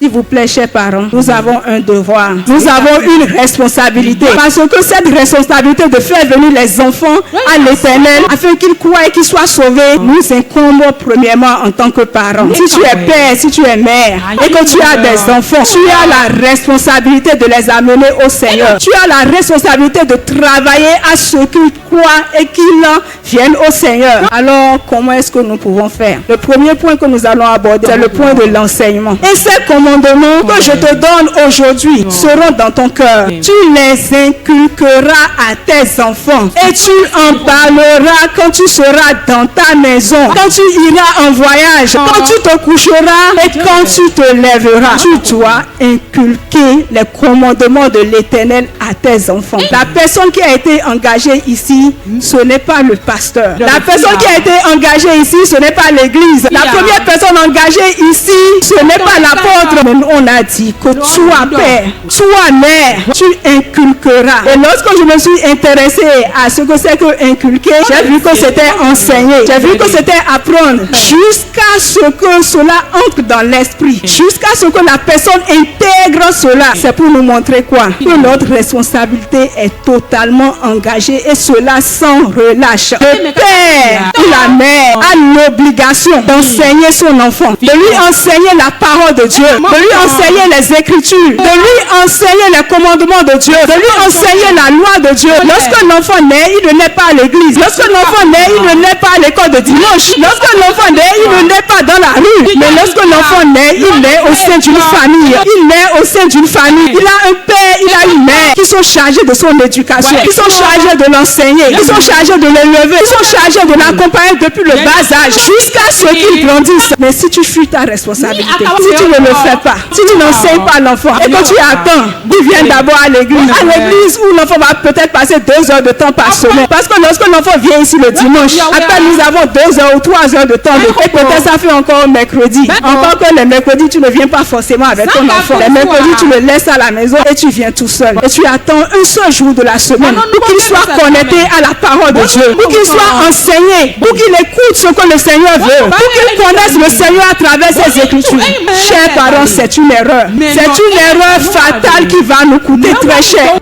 S'il vous plaît, chers parents, nous avons un devoir. Nous avons une responsabilité. Parce que cette responsabilité de faire venir les enfants à l'Éternel afin qu'ils croient et qu'ils soient sauvés, nous incombe premièrement en tant que parents. Si tu es père, si tu es mère et que tu as des enfants, tu as la responsabilité de les amener au Seigneur. Tu as la responsabilité de travailler à ce qu'ils croient et qu'ils viennent au Seigneur. Alors, comment est-ce que nous pouvons faire? Le premier point que nous allons aborder, c'est le point de l'enseignement. Et ces commandements que je te donne aujourd'hui seront dans ton cœur. Tu les inculqueras à tes enfants et tu en parleras quand tu seras dans ta maison, quand tu iras en voyage, quand tu te coucheras et quand tu te lèveras. Tu dois inculquer les commandements de l'Éternel à tes enfants. La personne qui a été engagée ici, ce n'est pas le pasteur. La personne qui a été engagée ici, ce n'est pas l'église. La première personne engagée ici, ce n'est pas l'apôtre. Mais on a dit que toi, père, toi, mère, tu inculqueras. Et lorsque je me suis intéressée à ce que c'est que inculquer, j'ai vu que c'était enseigner. J'ai vu que c'était apprendre. Jusqu'à ce que cela entre dans l'esprit. Jusqu'à ce que la personne intègre cela. C'est pour nous montrer quoi? Que notre responsabilité est totalement engagée et cela sans relâche. Le père ou la mère a l'obligation d'enseigner son enfant, de lui enseigner la parole de Dieu, de lui enseigner les Écritures, de lui enseigner les commandements de Dieu, de lui enseigner la loi de Dieu. Lorsque l'enfant naît, il ne naît pas à l'église. Lorsque l'enfant naît, il ne naît pas à l'école de dimanche. Lorsque l'enfant naît, il ne naît pas dans la rue. Mais lorsque l'enfant naît, il naît au sein d'une famille. Il naît au sein d'une famille. Il a un père, il a une mère qui sont chargés de son éducation, qui sont chargés de l'enseigner, qui sont chargés de l'élever, qui sont chargés de l'accompagner depuis le bas âge jusqu'à ce qu'il grandisse. Mais si tu fuis ta responsabilité, si tu ne le fais pas, si tu n'enseignes pas l'enfant et que tu attends qu'il vienne d'abord à l'église où l'enfant va peut-être passer 2 heures de temps par semaine. Parce que lorsque l'enfant vient ici le dimanche, après nous avons 2 heures ou 3 heures de temps et peut-être ça fait encore mercredi. Encore que les mercredis, tu ne viens pas forcément avec ton enfant. Les mercredis, tu le laisses à la maison et tu viens tout seul. Et tu attends un seul jour de la semaine pour qu'il soit connecté à la parole de Dieu, pour qu'il soit enseigné, pour qu'il écoute ce que le Seigneur veut, pour qu'il connaisse le Seigneur à travers ses Écritures. Chers parents, c'est une erreur. C'est une erreur fatale qui va nous coûter très cher.